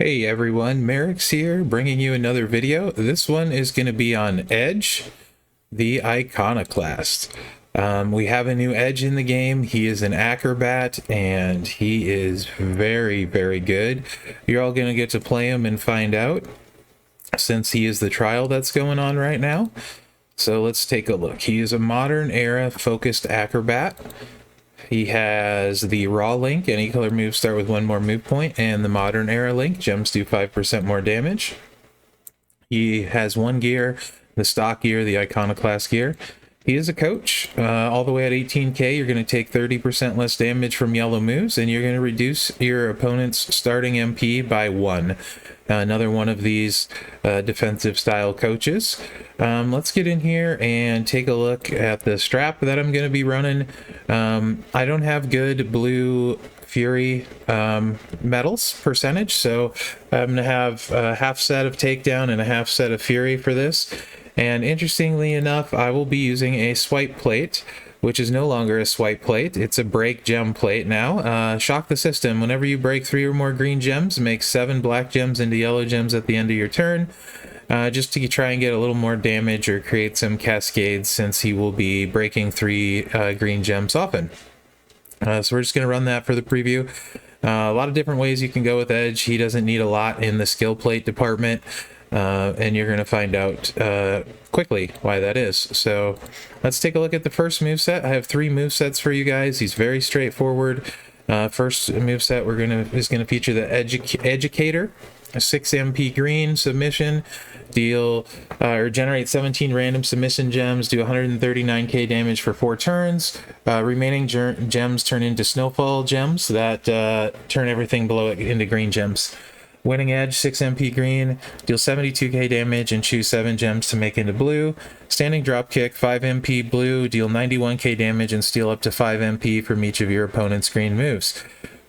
Hey everyone, Mherex here, bringing you another video. This one is going to be on Edge, the Iconoclast. We have a new Edge in the game. He is an acrobat, and he is very, very good. You're all going to get to play him and find out, since he is the trial that's going on right now. So let's take a look. He is a modern era focused acrobat. He has the raw link, any color moves start with one more move point, and the modern era link, gems do 5% more damage. He has one gear, the stock gear, the Iconoclast gear. He is a coach. All the way at 18k, you're going to take 30% less damage from yellow moves, and you're going to reduce your opponent's starting MP by 1. Another one of these defensive style coaches. Let's get in here and take a look at the strap that I'm going to be running. I don't have good blue fury metals percentage, so I'm going to have a half set of takedown and a half set of fury for this. And interestingly enough, I will be using a swipe plate, which is no longer a swipe plate. It's a break gem plate now. Shock the system. Whenever you break 3 or more green gems, make 7 black gems into yellow gems at the end of your turn, just to try and get a little more damage or create some cascades, since he will be breaking 3 green gems often. So we're just going to run that for the preview. A lot of different ways you can go with Edge. He doesn't need a lot in the skill plate department. And you're going to find out quickly why that is. So let's take a look at the first moveset. I have 3 movesets for you guys. He's very straightforward. First moveset is going to feature the Educator, a 6 MP green submission, generate 17 random submission gems, do 139k damage for 4 turns. Remaining gems turn into snowfall gems that turn everything below it into green gems. Winning Edge, 6 MP green, deal 72k damage and choose 7 gems to make into blue. Standing Dropkick, 5 MP blue, deal 91k damage and steal up to 5 MP from each of your opponent's green moves.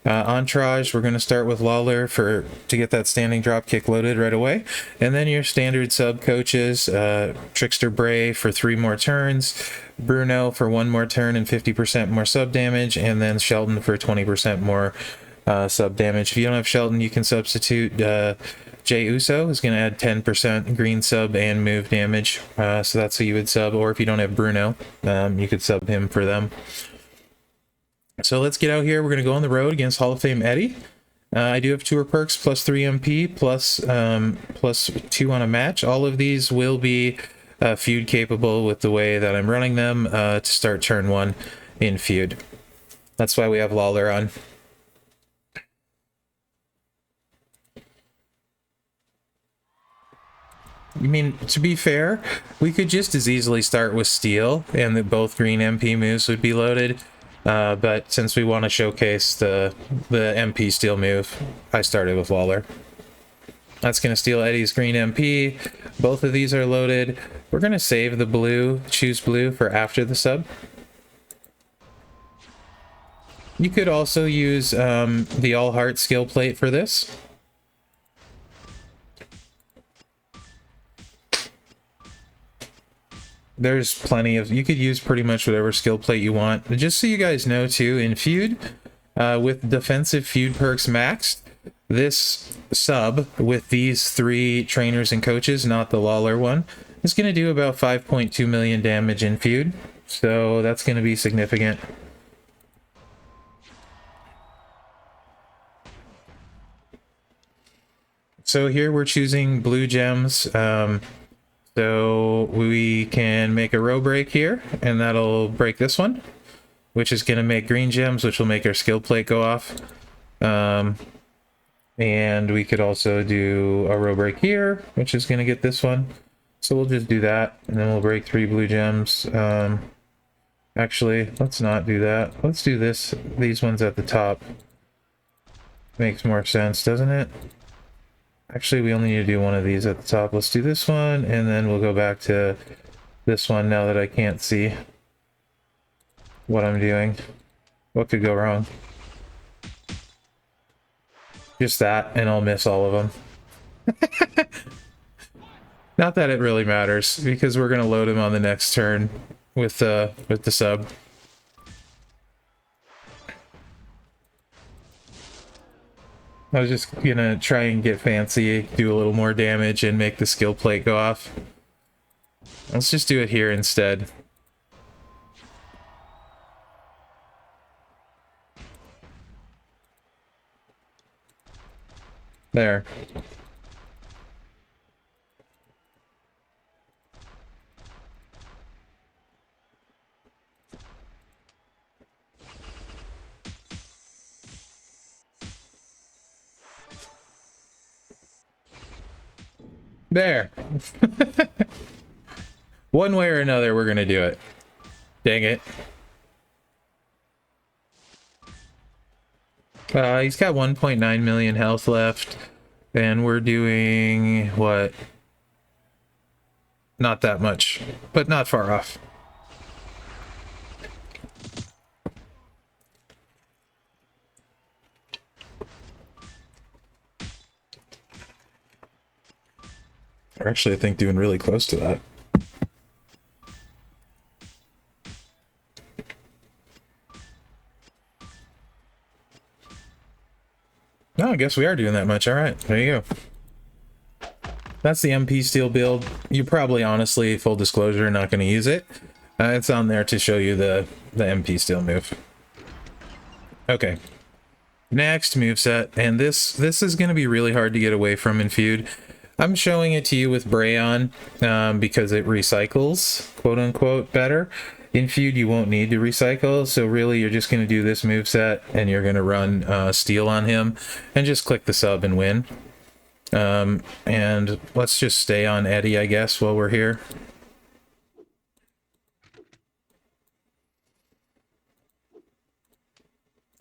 Entourage, we're going to start with Lawler to get that standing Dropkick loaded right away. And then your standard sub coaches, Trickster Bray for 3 more turns, Bruno for 1 more turn and 50% more sub damage, and then Shelton for 20% more sub damage. If you don't have Shelton, you can substitute Jey Uso, who's going to add 10% green sub and move damage. So that's who you would sub. Or if you don't have Bruno, you could sub him for them. So let's get out here. We're going to go on the road against Hall of Fame Eddie. I do have tour perks plus 3 MP plus 2 on a match. All of these will be feud capable with the way that I'm running them to start turn 1 in feud. That's why we have Lawler on. I mean, to be fair, we could just as easily start with Steel, and that both green MP moves would be loaded. But since we want to showcase the MP Steel move, I started with Lawler. That's going to steal Eddie's green MP. Both of these are loaded. We're going to save the blue, choose blue for after the sub. You could also use the All Heart skill plate for this. There's plenty of, you could use pretty much whatever skill plate you want. Just so you guys know too, in Feud, with defensive Feud perks maxed, this sub with these 3 trainers and coaches, not the Lawler one, is going to do about 5.2 million damage in Feud. So that's going to be significant. So here we're choosing blue gems. So we can make a row break here, and that'll break this one, which is going to make green gems, which will make our skill plate go off. And we could also do a row break here, which is going to get this one. So we'll just do that, and then we'll break 3 blue gems. Actually, let's not do that. Let's do these ones at the top. Makes more sense, doesn't it? Actually, we only need to do one of these at the top. Let's do this one, and then we'll go back to this one now that I can't see what I'm doing. What could go wrong? Just that, and I'll miss all of them. Not that it really matters, because we're going to load him on the next turn with the sub. I was just gonna try and get fancy, do a little more damage, and make the skill plate go off. Let's just do it here instead. There. There. One way or another, we're gonna do it. Dang it. He's got 1.9 million health left, and we're doing, what? Not that much, but not far off. We're actually, I think, doing really close to that. No, I guess we are doing that much. All right, there you go. That's the MP steel build. You probably, honestly, full disclosure, not going to use it. It's on there to show you the MP steel move. Okay. Next moveset, and this is going to be really hard to get away from in Feud. I'm showing it to you with Brayon because it recycles, quote unquote, better. In Feud, you won't need to recycle, so really you're just going to do this moveset and you're going to run Steel on him and just click the sub and win. And let's just stay on Eddie, I guess, while we're here.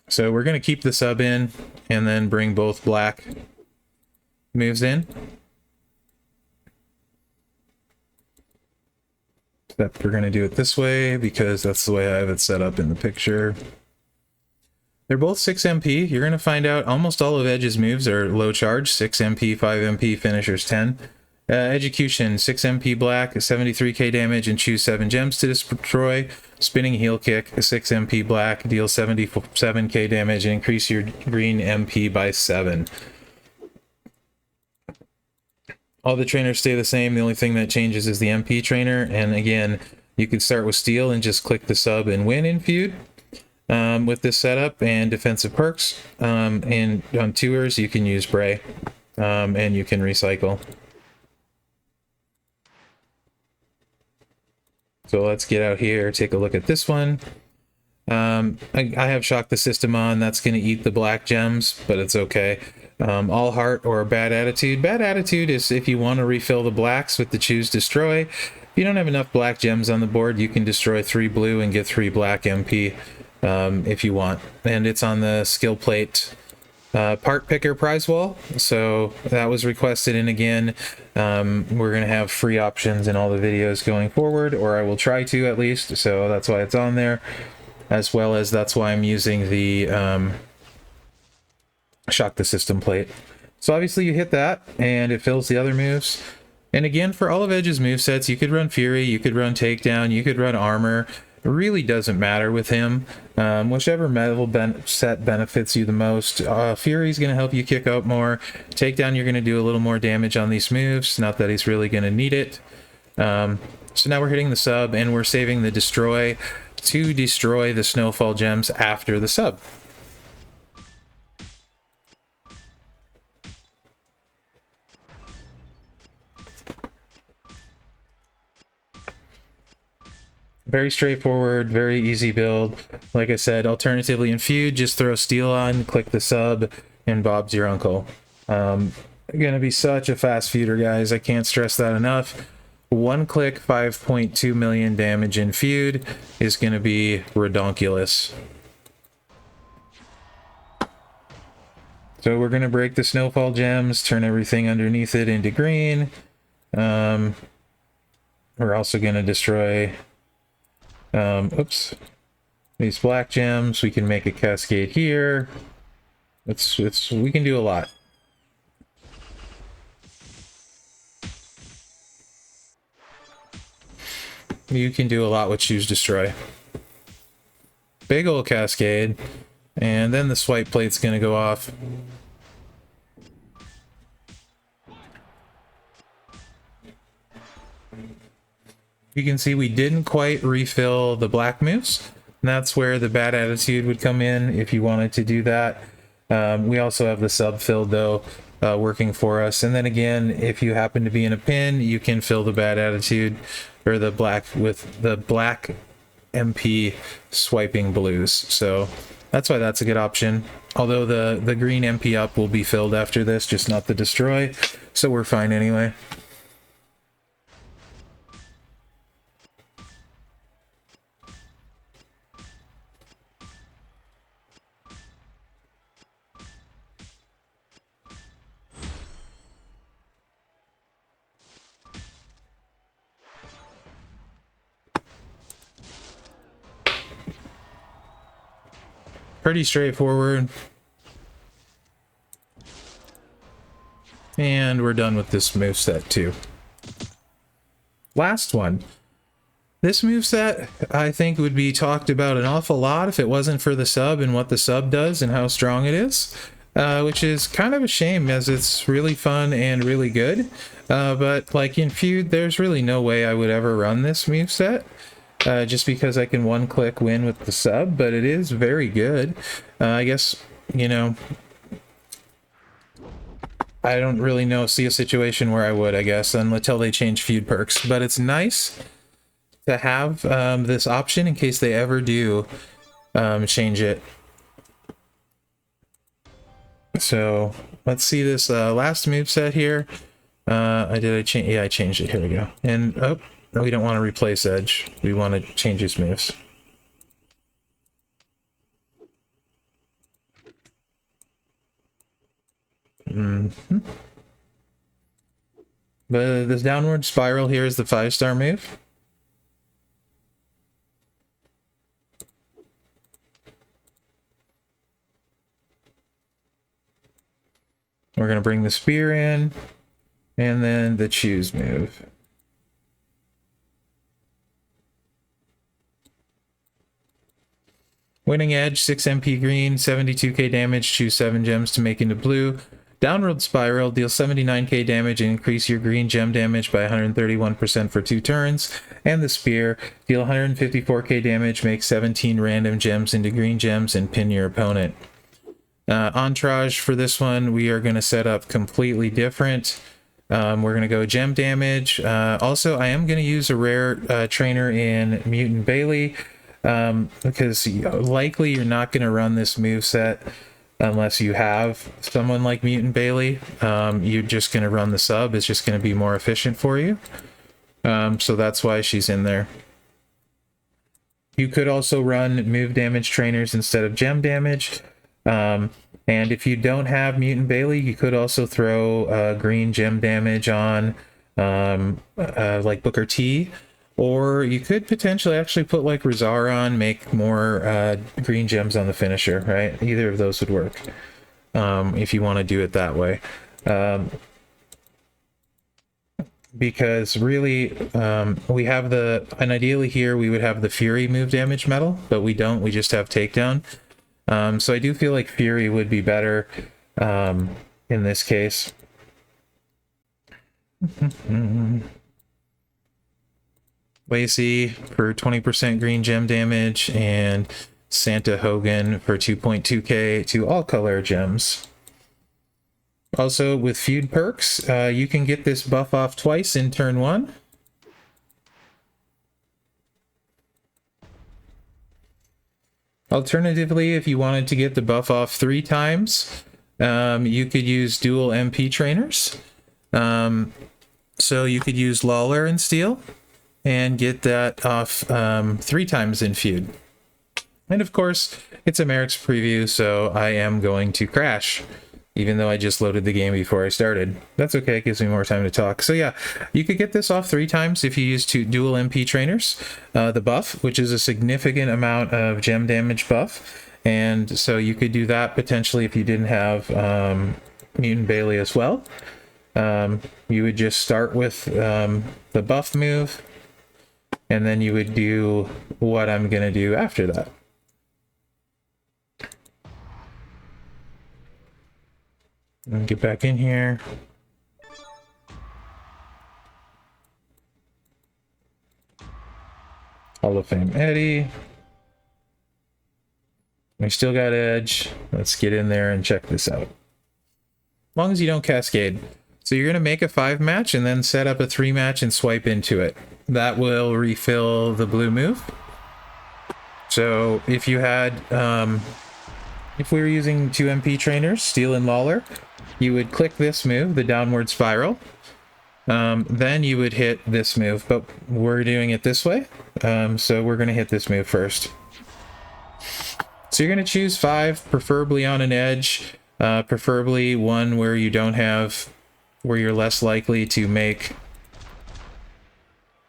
So we're going to keep the sub in and then bring both black moves in. Except we're going to do it this way because that's the way I have it set up in the picture. They're both 6 MP. You're going to find out almost all of Edge's moves are low charge, 6 MP, 5 MP, finishers 10. Execution, 6 MP black, 73k damage, and choose 7 gems to destroy. Spinning heel kick, 6 MP black, deal 77k damage, and increase your green MP by 7. All the trainers stay the same. The only thing that changes is the MP trainer. And again, you can start with Steel and just click the sub and win in Feud with this setup and defensive perks. And on tours, you can use Bray and you can recycle. So let's get out here, take a look at this one. I have Shock the System on. That's going to eat the black gems, but it's okay. All Heart or Bad Attitude. Bad Attitude is if you want to refill the blacks with the Choose Destroy. If you don't have enough black gems on the board, you can destroy 3 blue and get 3 black MP if you want. And it's on the skill plate part picker prize wall. So that was requested, and again, we're going to have free options in all the videos going forward, or I will try to at least. So that's why it's on there, as well as that's why I'm using the Shock the System plate. So obviously you hit that and it fills the other moves. And again, for all of Edge's movesets, you could run Fury, you could run Takedown, you could run Armor. It really doesn't matter with him. Whichever metal set benefits you the most. Fury's going to help you kick out more. Takedown, you're going to do a little more damage on these moves. Not that he's really going to need it. So now we're hitting the sub and we're saving the Destroy to destroy the Snowfall gems after the sub. Very straightforward, very easy build. Like I said, alternatively in Feud, just throw Steel on, click the sub, and Bob's your uncle. Gonna be such a fast Feuder, guys. I can't stress that enough. One click, 5.2 million damage in Feud is gonna be redonkulous. So we're gonna break the Snowfall gems, turn everything underneath it into green. We're also gonna destroy these black gems. We can make a cascade here. We can do a lot. You can do a lot with Choose Destroy. Big ol' cascade, and then the swipe plate's gonna go off. You can see we didn't quite refill the black moves. And that's where the bad attitude would come in if you wanted to do that. We also have the sub filled though, working for us. And then again, if you happen to be in a pin, you can fill the bad attitude or the black with the black MP swiping blues. So that's why that's a good option. Although the green MP up will be filled after this, just not the destroy. So we're fine anyway. Pretty straightforward. And we're done with this moveset too. Last one. This moveset, I think, would be talked about an awful lot if it wasn't for the sub and what the sub does and how strong it is. Which is kind of a shame as it's really fun and really good. But like in Feud, there's really no way I would ever run this moveset. Just because I can one-click win with the sub, but it is very good. I guess, you know, I don't really see a situation where I would, I guess, until they change Feud perks. But it's nice to have this option in case they ever do change it. So let's see this last moveset here. I change? Yeah, I changed it. Here we go. And oh. No, we don't want to replace Edge. We want to change his moves. But this downward spiral here is the 5-star move. We're going to bring the spear in, and then the choose move. Winning Edge, 6 MP green, 72k damage, choose 7 gems to make into blue. Downward Spiral, deal 79k damage and increase your green gem damage by 131% for 2 turns. And the Spear, deal 154k damage, make 17 random gems into green gems, and pin your opponent. Entourage for this one, we are going to set up completely different. We're going to go gem damage. Also, I am going to use a rare trainer in Mutant Bailey. Because likely you're not going to run this moveset unless you have someone like Mutant Bailey. You're just going to run the sub. It's just going to be more efficient for you. So that's why she's in there. You could also run move damage trainers instead of gem damage. And if you don't have Mutant Bailey, you could also throw green gem damage on like Booker T. Or you could potentially actually put like Rizar on, make more green gems on the finisher, right? Either of those would work if you want to do it that way. Because really, we have and ideally here we would have the Fury move damage medal, but we don't, we just have takedown. So I do feel like Fury would be better in this case. Lacey for 20% green gem damage, and Santa Hogan for 2.2k to all color gems. Also, with Feud perks, you can get this buff off twice in turn 1. Alternatively, if you wanted to get the buff off 3 times, you could use dual MP trainers. So you could use Lawler and Steel and get that off 3 times in Feud. And of course, it's a Mherex preview, so I am going to crash, even though I just loaded the game before I started. That's okay, it gives me more time to talk. So yeah, you could get this off 3 times if you use 2 dual MP trainers. The buff, which is a significant amount of gem damage buff. And so you could do that potentially if you didn't have Mutant Bailey as well. You would just start with the buff move, and then you would do what I'm going to do after that. And get back in here. Hall of Fame Eddie. We still got Edge. Let's get in there and check this out. As long as you don't cascade. So you're going to make a 5 match and then set up a 3 match and swipe into it. That will refill the blue move. So if you had, if we were using 2 MP trainers, Steel and Lawler, you would click this move, the downward spiral. Then you would hit this move, but we're doing it this way. So we're going to hit this move first. So you're going to choose 5, preferably on an edge, preferably one where you don't have, where you're less likely to make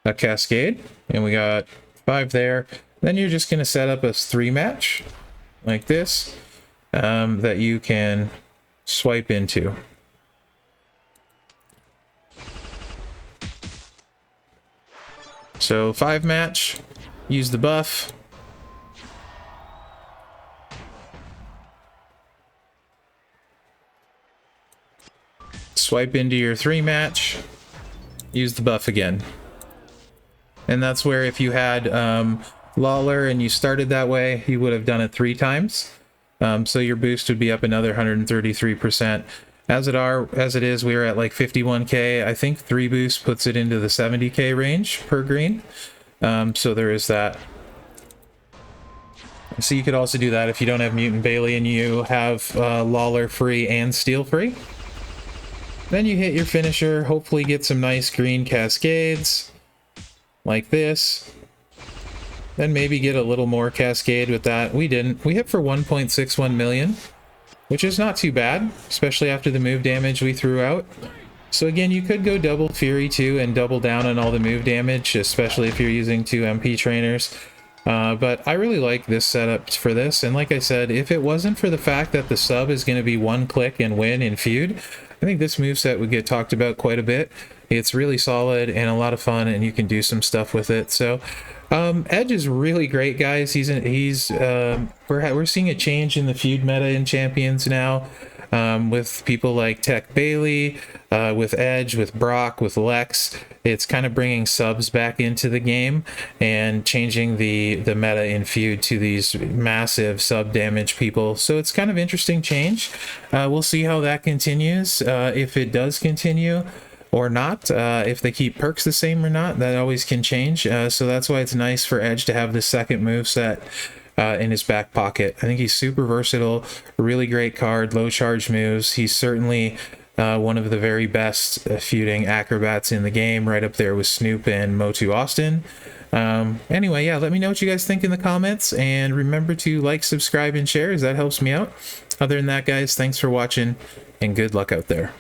a cascade. And we got 5 there. Then you're just going to set up a 3 match like this that you can swipe into. So 5 match, use the buff. Swipe into your 3 match, use the buff again. And that's where if you had Lawler and you started that way, you would have done it 3 times. So your boost would be up another 133%. As it is, we are at like 51k. I think 3 boosts puts it into the 70k range per green. So there is that. So you could also do that if you don't have Mutant Bailey and you have Lawler free and Steel free. Then you hit your finisher, hopefully get some nice green cascades like this. Then maybe get a little more cascade with that. We didn't. We hit for 1.61 million, which is not too bad, especially after the move damage we threw out. So again, you could go double Fury too and double down on all the move damage, especially if you're using 2 MP trainers. But I really like this setup for this. And like I said, if it wasn't for the fact that the sub is going to be 1 click and win in Feud, I think this moveset would get talked about quite a bit. It's really solid and a lot of fun, and you can do some stuff with it. So Edge is really great, guys. We're seeing a change in the Feud meta in Champions now, with people like Tech Bailey, with Edge, with Brock, with Lex. It's kind of bringing subs back into the game and changing the meta in Feud to these massive sub damage people. So it's kind of interesting change. We'll see how that continues, if it does continue or not, if they keep perks the same or not. That always can change. So that's why it's nice for Edge to have the second moveset in his back pocket. I think he's super versatile, really great card, low charge moves. He's certainly one of the very best feuding acrobats in the game, right up there with Snoop and Motu Austin. Anyway, yeah, let me know what you guys think in the comments, and remember to like, subscribe, and share, as that helps me out. Other than that, guys, thanks for watching, and good luck out there.